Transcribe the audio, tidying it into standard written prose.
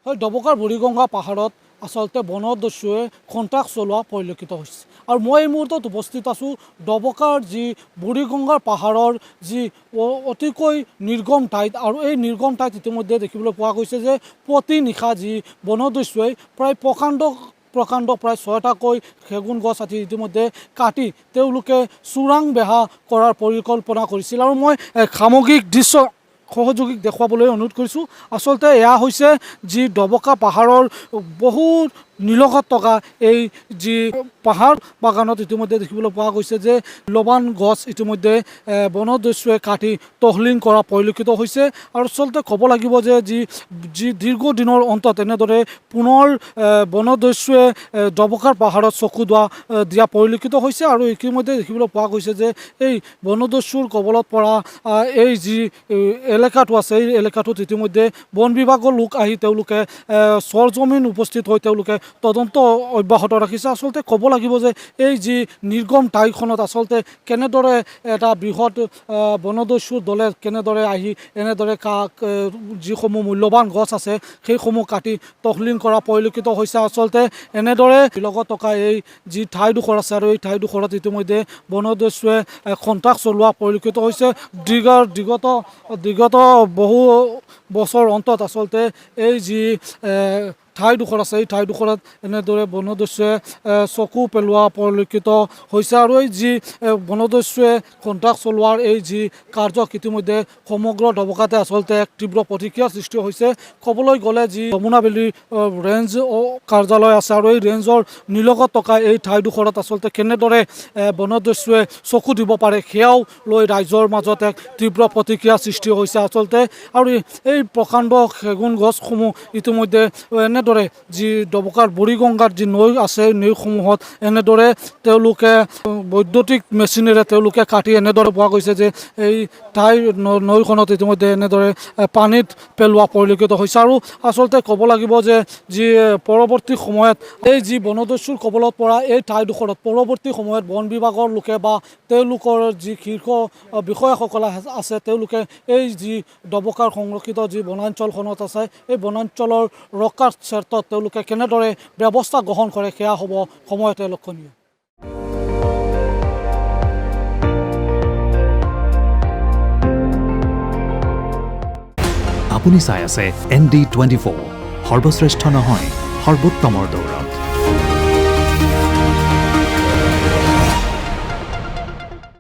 হয় ডবকাৰ বুঢ়ীগঙ্গা পাহাৰত আচলতে বনদস্যুৱে কণ্ট্ৰাক্ট চলোৱা পৰিলক্ষিত হৈছে আৰু মই এই মুহূৰ্তত উপস্থিত আছোঁ ডবকাৰ যি বুঢ়ীগঙ্গাৰ পাহাৰৰ যি অতিকৈ নিৰ্গম ঠাইত আৰু এই নিৰ্গম ঠাইত ইতিমধ্যে দেখিবলৈ পোৱা গৈছে যে প্ৰতি নিশা যি বনদস্যুৱে প্ৰায় প্ৰকাণ্ড প্ৰায় 6টাকৈ সেগুন গছ আদি ইতিমধ্যে কাটি তেওঁলোকে চোৰাং বেহা কৰাৰ পৰিকল্পনা কৰিছিল আৰু মই সামগ্ৰিক দৃশ্য সহযোগীক দেখুৱাবলৈ অনুৰোধ কৰিছোঁ। আচলতে এয়া হৈছে যি ডবকা পাহাৰৰ বহুত নিলগত থকা এই যি পাহাৰ বাগানত ইতিমধ্যে দেখিবলৈ পোৱা গৈছে যে মূল্যৱান গছ ইতিমধ্যে বনদস্যুৱে কাটি তহিলং কৰা পৰিলক্ষিত হৈছে আৰু আচলতে ক'ব লাগিব যে যি দীৰ্ঘদিনৰ অন্তত এনেদৰে পুনৰ বনদস্যুৱে ডবকাৰ পাহাৰত চকু দিয়া পৰিলক্ষিত হৈছে আৰু ইতিমধ্যে দেখিবলৈ পোৱা গৈছে যে এই বনদস্যুৰ কবলত পৰা এই যি এলেকাটো আছে এই এলেকাটোত ইতিমধ্যে বন বিভাগৰ লোক আহি তেওঁলোকে সৰজমিন উপস্থিত হৈ তেওঁলোকে তদন্ত অব্যাহত ৰাখিছে। আচলতে ক'ব লাগিব যে এই যি নিৰ্গম ঠাইখনত আচলতে কেনেদৰে এটা বৃহৎ বনদস্যুৰ দলে কেনেদৰে আহি এনেদৰে যিসমূহ মূল্যৱান গছ আছে সেইসমূহ কাটি তহিলং কৰা পৰিলক্ষিত হৈছে। আচলতে এনেদৰে লগত থকা এই যি ঠাইডোখৰ আছে আৰু এই ঠাইডোখৰত ইতিমধ্যে বনদস্যুৱে কণ্ট্ৰাক্ট চলোৱা পৰিলক্ষিত হৈছে। বিগত বহু বছৰ অন্তত আচলতে এই যি ঠাইডোখৰ আছে এই ঠাইডোখৰত এনেদৰে বনদস্যুৱে চকু পেলোৱা পৰিলক্ষিত হৈছে আৰু এই যি বনদস্যুৱে কণ্ট্ৰাক্ট চলোৱাৰ এই যি কাৰ্যক ইতিমধ্যে সমগ্ৰ ডবকাতে আচলতে এক তীব্ৰ প্ৰতিক্ৰিয়াৰ সৃষ্টি হৈছে। ক'বলৈ গ'লে যি যমুনা ভেলী ৰেঞ্জ কাৰ্যালয় আছে আৰু এই ৰেঞ্জৰ নিলগত থকা এই ঠাইডোখৰত আচলতে কেনেদৰে বনদস্যুৱে চকু দিব পাৰে সেয়াও লৈ ৰাইজৰ মাজত এক তীব্ৰ প্ৰতিক্ৰিয়াৰ সৃষ্টি হৈছে আচলতে। আৰু এই প্ৰকাণ্ড সেগুন গছসমূহ ইতিমধ্যে এনেদৰে যি ডবকাৰ বুঢ়ীগঙ্গাৰ যি নৈ আছে নৈসমূহত এনেদৰে তেওঁলোকে বৈদ্যুতিক মেচিনেৰে তেওঁলোকে কাটি এনেদৰে পোৱা গৈছে যে এই নৈখনত ইতিমধ্যে এনেদৰে পানীত পেলোৱা পৰিলক্ষিত হৈছে আৰু আচলতে ক'ব লাগিব যে যি পৰৱৰ্তী সময়ত এই যি বনদস্যুৰ কবলত পৰা এই ঠাইডোখৰত পৰৱৰ্তী সময়ত বন বিভাগৰ লোকে বা তেওঁলোকৰ যি শীৰ্ষ বিষয়াসকল আছে তেওঁলোকে এই যি ডবকাৰ সংৰক্ষিত যি বনাঞ্চলখনত আছে এই বনাঞ্চলৰ ৰক্ষাৰ ক্ষেত্ৰত তেওঁলোকে কেনেদৰে ব্যৱস্থা গ্ৰহণ কৰে সেয়া হ'ব সময়তে লক্ষণীয়। আপুনি চাই আছে ND24 সৰ্বশ্ৰেষ্ঠ নহয় সৰ্বোত্তমৰ দৌৰ।